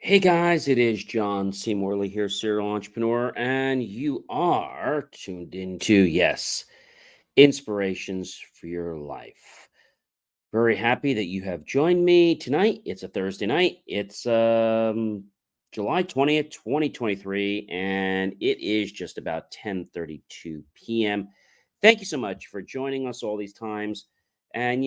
Hey guys, it is John C. Morley here, serial entrepreneur, and you are tuned into, yes, inspirations for your life. Very happy that you have joined me tonight. It's a Thursday night. It's July 20th, 2023, and it is just about 10:32 p.m. Thank you so much for joining us all these times. And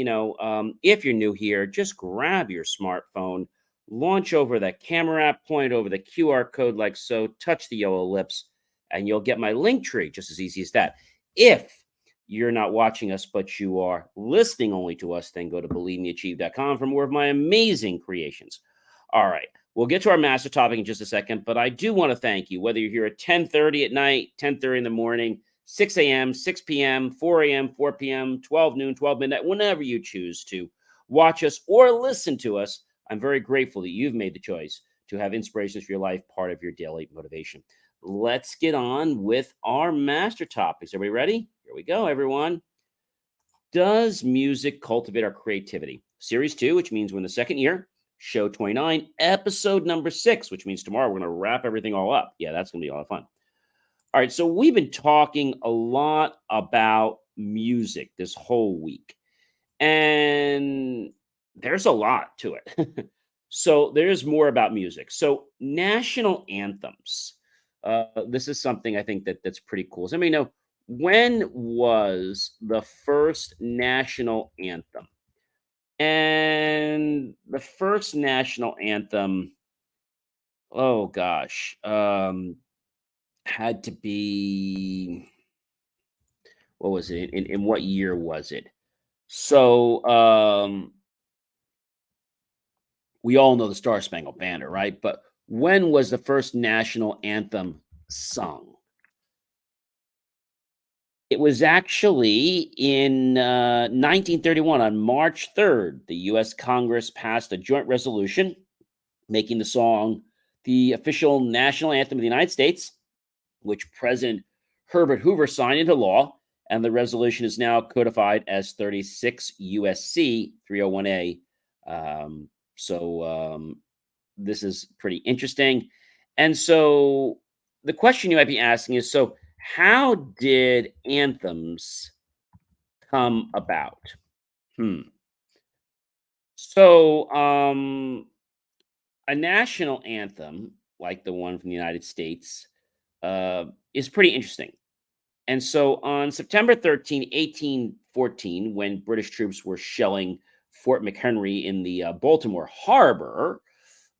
if you're new here, just grab your smartphone, launch over that camera app, point over the QR code like so, touch the yellow lips, and you'll get my link tree just as easy as that. If you're not watching us, but you are listening only to us, then go to believemeachieve.com for more of my amazing creations. All right. We'll get to our master topic in just a second, but I do want to thank you, whether you're here at 10:30 at night, 10:30 in the morning, 6 a.m., 6 p.m., 4 a.m., 4 p.m., 12 noon, 12 midnight, whenever you choose to watch us or listen to us. I'm very grateful that you've made the choice to have inspirations for your life part of your daily motivation. Let's get on with our master topics. Everybody ready? Here we go, everyone. Does music cultivate our creativity? Series 2, which means we're in the second year. Show 29, episode number 6, which means tomorrow we're going to wrap everything all up. Yeah, that's going to be a lot of fun. All right, so we've been talking a lot about music this whole week, and there's a lot to it. So there's more about music. So national anthems. This is something I think that's pretty cool. So let me know, when was the first national anthem? And the first national anthem, oh gosh, had to be, what was it? In what year was it? So we all know the Star Spangled Banner, right? But when was the first national anthem sung? It was actually in 1931, on March 3rd. The U.S. Congress passed a joint resolution making the song the official national anthem of the United States, which President Herbert Hoover signed into law. And the resolution is now codified as 36 USC 301A. So this is pretty interesting. And so the question you might be asking is, so how did anthems come about? Hmm. So a national anthem like the one from the United States is pretty interesting. And so on September 13, 1814, when British troops were shelling Fort McHenry in the Baltimore Harbor,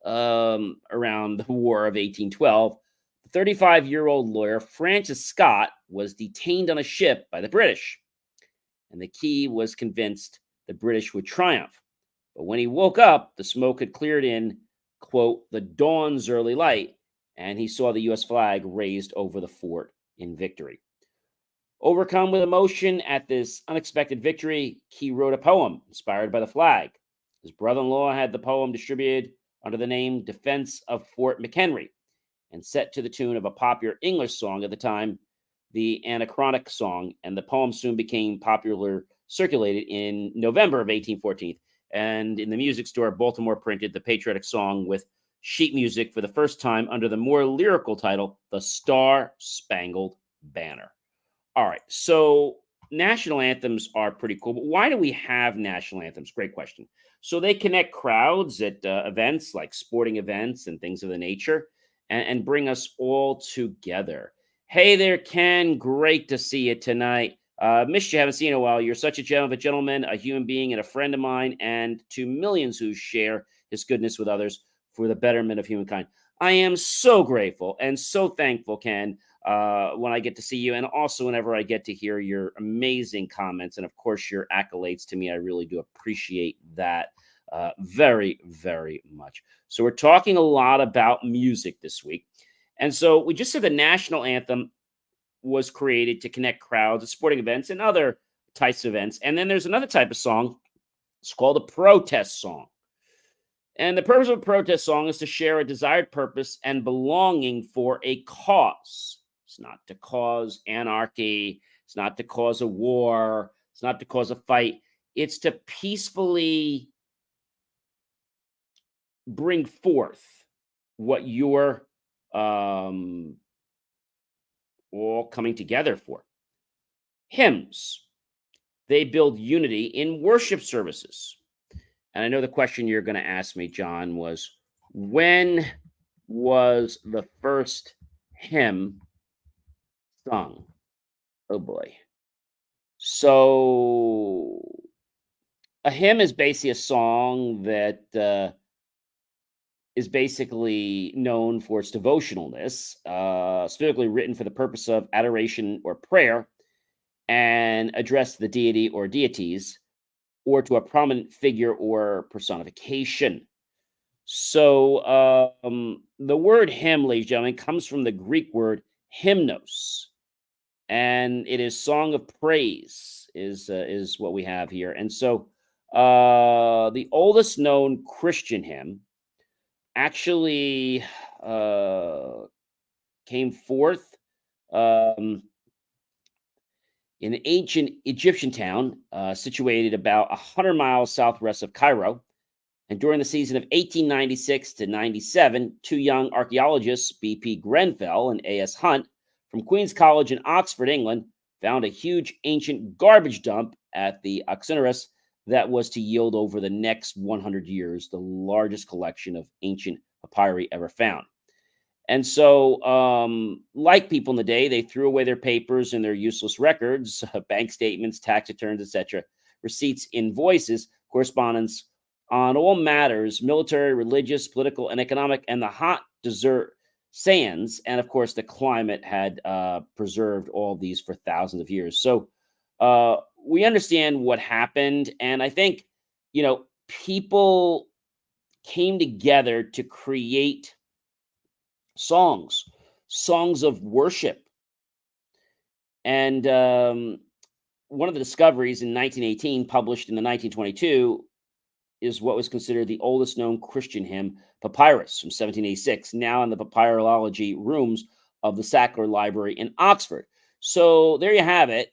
around the War of 1812, the 35-year-old lawyer Francis Scott was detained on a ship by the British. And the key was convinced the British would triumph. But when he woke up, the smoke had cleared in, quote, the dawn's early light, and he saw the U.S. flag raised over the fort in victory. Overcome with emotion at this unexpected victory, he wrote a poem inspired by the flag. His brother in law had the poem distributed under the name Defense of Fort McHenry and set to the tune of a popular English song at the time, the Anachronic song, and the poem soon became popular, circulated in November of 1814. And in the music store, Baltimore printed the patriotic song with sheet music for the first time under the more lyrical title, The Star Spangled Banner. All right, so national anthems are pretty cool, but why do we have national anthems? Great question. So they connect crowds at events like sporting events and things of the nature, and bring us all together. Hey there, Ken. Great to see you tonight. Missed you, haven't seen you in a while. You're such a gem of a gentleman, a human being, and a friend of mine, and to millions who share his goodness with others for the betterment of humankind. I am so grateful and so thankful, Ken, when I get to see you, and also whenever I get to hear your amazing comments and, of course, your accolades to me. I really do appreciate that very, very much. So we're talking a lot about music this week. And so we just said the national anthem was created to connect crowds at sporting events and other types of events. And then there's another type of song. It's called a protest song. And the purpose of a protest song is to share a desired purpose and belonging for a cause. It's not to cause anarchy. It's not to cause a war. It's not to cause a fight. It's to peacefully bring forth what you're um, all coming together for. Hymns, they build unity in worship services. And I know the question you're going to ask me, John, was when was the first hymn sung? Oh boy. So a hymn is basically a song that is basically known for its devotionalness, specifically written for the purpose of adoration or prayer and addressed to the deity or deities or to a prominent figure or personification. So the word hymn, ladies and gentlemen, comes from the Greek word hymnos, and it is song of praise is what we have here. And so the oldest known Christian hymn actually uh, came forth um, in an ancient Egyptian town situated about 100 miles southwest of Cairo. And during the season of 1896 to 97, two young archaeologists, B.P. Grenfell and A.S. Hunt, from Queen's College in Oxford, England, found a huge ancient garbage dump at the Oxyrhynchus that was to yield over the next 100 years the largest collection of ancient papyri ever found. And so, like people in the day, they threw away their papers and their useless records, bank statements, tax returns, etc., receipts, invoices, correspondence on all matters military, religious, political, and economic, and the hot desert sands. And of course, the climate had preserved all these for thousands of years. So we understand what happened. And I think, people came together to create songs, songs of worship. And one of the discoveries in 1918, published in the 1922, is what was considered the oldest known Christian hymn, Papyrus, from 1786, now in the papyrology rooms of the Sackler Library in Oxford. So there you have it.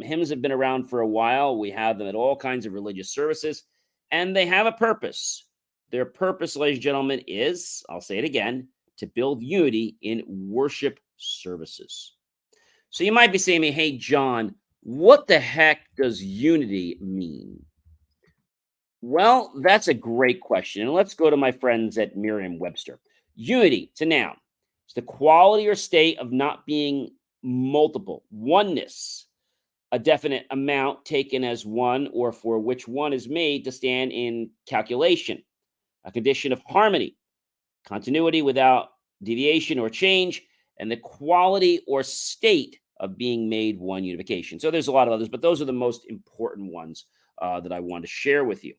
Hymns have been around for a while. We have them at all kinds of religious services, and they have a purpose. Their purpose, ladies and gentlemen, is, I'll say it again, to build unity in worship services. So you might be saying to me, hey, John, what the heck does unity mean? Well, that's a great question. And let's go to my friends at Merriam Webster. Unity, it's a noun. It's the quality or state of not being multiple, oneness, a definite amount taken as one or for which one is made to stand in calculation, a condition of harmony, continuity without deviation or change, and the quality or state of being made one unification. So there's a lot of others, but those are the most important ones that I want to share with you.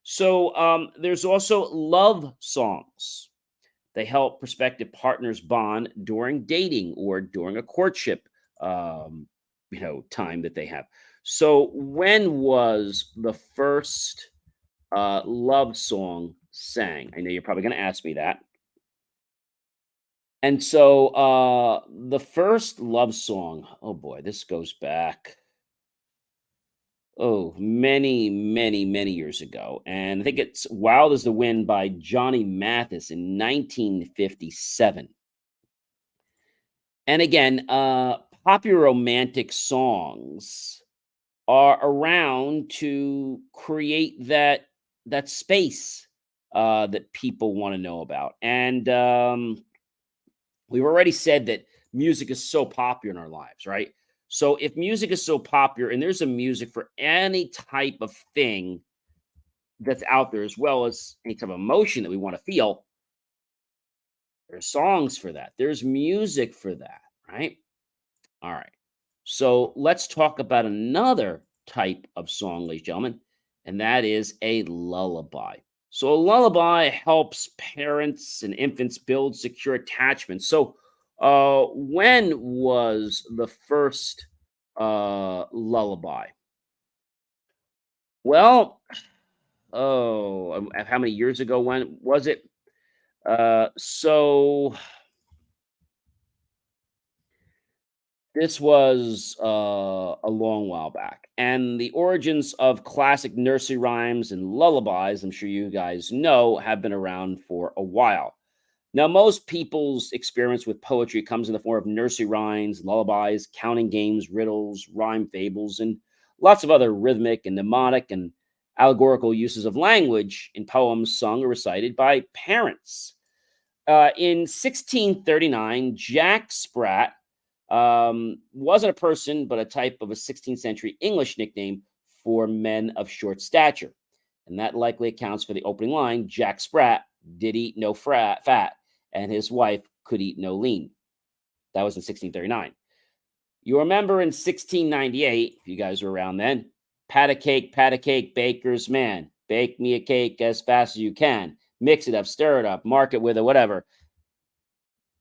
So there's also love songs. They help prospective partners bond during dating or during a courtship, time that they have. So when was the first love song sang? I know you're probably going to ask me that. And so the first love song, oh boy, this goes back, many, many, many years ago. And I think it's Wild as the Wind by Johnny Mathis in 1957. And again, popular romantic songs are around to create that space that people want to know about. And we've already said that music is so popular in our lives, right? So if music is so popular and there's a music for any type of thing that's out there, as well as any type of emotion that we want to feel, there's songs for that. There's music for that, right? All right. So let's talk about another type of song, ladies and gentlemen, and that is a lullaby. So a lullaby helps parents and infants build secure attachments. So when was the first lullaby? Well, how many years ago when was it? So this was a long while back. And the origins of classic nursery rhymes and lullabies, I'm sure you guys know, have been around for a while. Now, most people's experience with poetry comes in the form of nursery rhymes, lullabies, counting games, riddles, rhyme fables, and lots of other rhythmic and mnemonic and allegorical uses of language in poems sung or recited by parents. In 1639, Jack Sprat wasn't a person, but a type of a 16th century English nickname for men of short stature. And that likely accounts for the opening line Jack Sprat did eat no fat, and his wife could eat no lean. That was in 1639. You remember in 1698, if you guys were around then, pat a cake, baker's man. Bake me a cake as fast as you can. Mix it up, stir it up, mark it with it, whatever.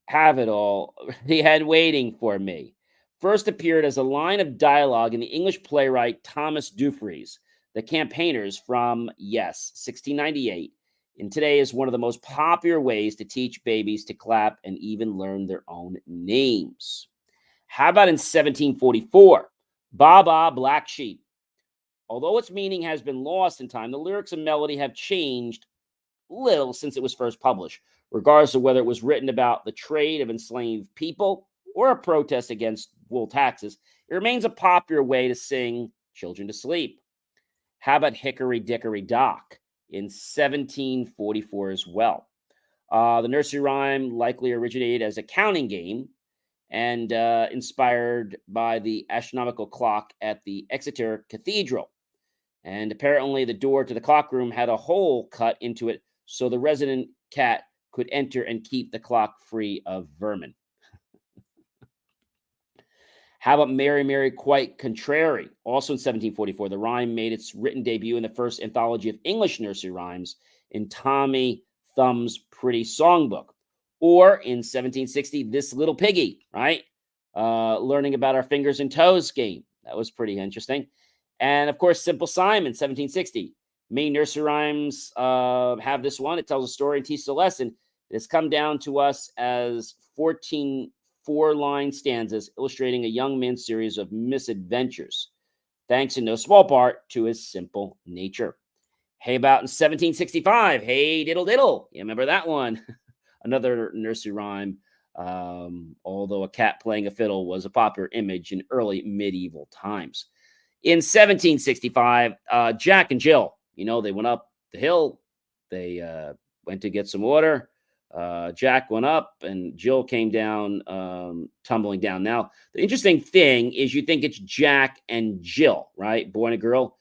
Have it all. He had waiting for me. First appeared as a line of dialogue in the English playwright Thomas Dufresne, The Campaigners from, yes, 1698. And today is one of the most popular ways to teach babies to clap and even learn their own names. How about in 1744? Baba Black Sheep. Although its meaning has been lost in time, the lyrics and melody have changed little since it was first published, regardless of whether it was written about the trade of enslaved people or a protest against wool taxes. It remains a popular way to sing children to sleep. How about Hickory Dickory Dock in 1744 as well? The nursery rhyme likely originated as a counting game and inspired by the astronomical clock at the Exeter Cathedral. And apparently, the door to the clock room had a hole cut into it so the resident cat could enter and keep the clock free of vermin. How about Mary, Mary, Quite Contrary? Also in 1744, the rhyme made its written debut in the first anthology of English nursery rhymes in Tommy Thumb's Pretty Songbook. Or in 1760, This Little Piggy, right? Learning about our fingers and toes game. That was pretty interesting. And of course, Simple Simon, 1760. Many nursery rhymes have this one. It tells a story and teaches a lesson. It has come down to us as 14 four-line stanzas illustrating a young man's series of misadventures, thanks in no small part to his simple nature. Hey, about in 1765, Hey Diddle Diddle. You remember that one? Another nursery rhyme, although a cat playing a fiddle was a popular image in early medieval times. In 1765, Jack and Jill, they went up the hill. They went to get some water. Jack went up and Jill came down, tumbling down. Now, the interesting thing is you think it's Jack and Jill, right? Boy and a girl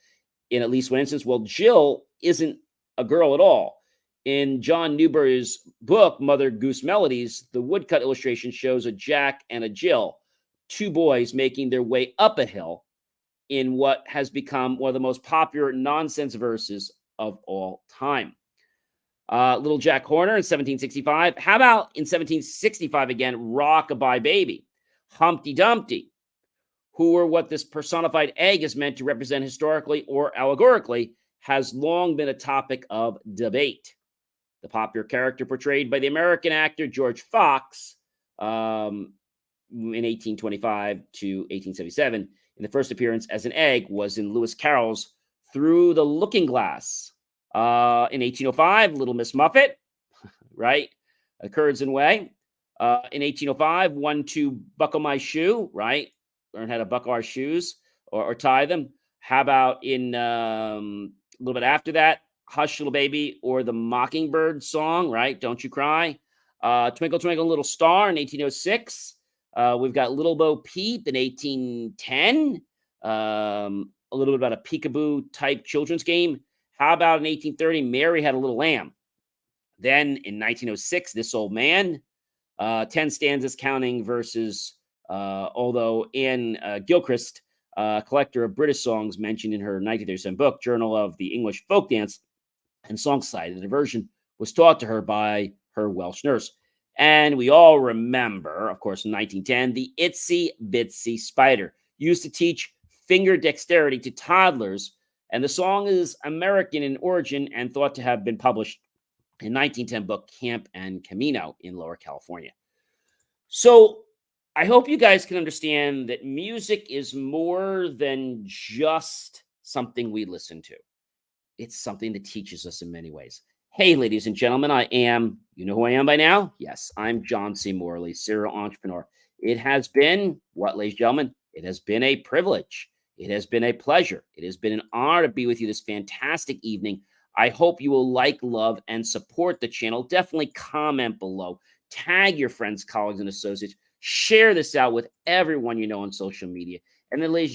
in at least one instance. Well, Jill isn't a girl at all. In John Newberry's book, Mother Goose Melodies, the woodcut illustration shows a Jack and a Jill, two boys making their way up a hill in what has become one of the most popular nonsense verses of all time. Little Jack Horner in 1765. How about in 1765 again, Rockabye Baby? Humpty Dumpty, who or what this personified egg is meant to represent historically or allegorically, has long been a topic of debate. The popular character portrayed by the American actor George Fox in 1825 to 1877 in the first appearance as an egg was in Lewis Carroll's Through the Looking Glass. In 1805, Little Miss Muffet, right? A Curzon Way. In 1805, 1, 2, Buckle My Shoe, right? Learn how to buckle our shoes or tie them. How about in a little bit after that, Hush Little Baby or the Mockingbird song, right? Don't You Cry. Twinkle Twinkle Little Star in 1806. We've got Little Bo Peep in 1810. A little bit about a peekaboo type children's game. How about in 1830, Mary Had a Little Lamb? Then in 1906, This Old Man, 10 stanzas counting verses, although Anne Gilchrist, collector of British songs mentioned in her 1937 book, Journal of the English Folk Dance and Song Society, the version was taught to her by her Welsh nurse. And we all remember, of course, in 1910, the Itsy Bitsy Spider, used to teach finger dexterity to toddlers. And the song is American in origin and thought to have been published in 1910 book Camp and Camino in Lower California. So I hope you guys can understand that music is more than just something we listen to. It's something that teaches us in many ways. Hey, ladies and gentlemen, you know who I am by now? Yes, I'm John C. Morley, serial entrepreneur. It has been, what, ladies and gentlemen? It has been a privilege. It has been a pleasure. It has been an honor to be with you this fantastic evening. I hope you will like, love, and support the channel. Definitely comment below. Tag your friends, colleagues, and associates. Share this out with everyone you know on social media. And then, ladies and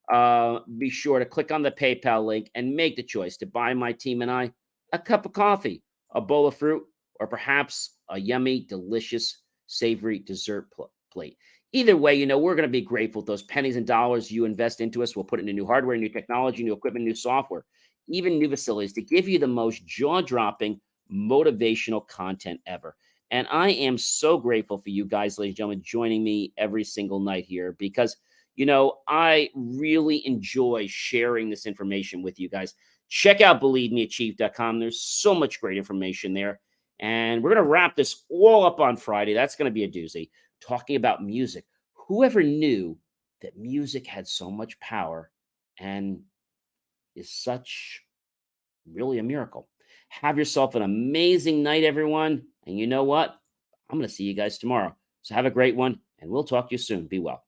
gentlemen, be sure to click on the PayPal link and make the choice to buy my team and I a cup of coffee, a bowl of fruit, or perhaps a yummy, delicious, savory dessert plate. Either way, we're going to be grateful. Those pennies and dollars you invest into us, we'll put it into new hardware, new technology, new equipment, new software, even new facilities to give you the most jaw dropping, motivational content ever. And I am so grateful for you guys, ladies and gentlemen, joining me every single night here because, I really enjoy sharing this information with you guys. Check out believemeachieve.com. There's so much great information there. And we're going to wrap this all up on Friday. That's going to be a doozy. Talking about music. Whoever knew that music had so much power and is such really a miracle? Have yourself an amazing night, everyone. And you know what? I'm going to see you guys tomorrow. So have a great one, and we'll talk to you soon. Be well.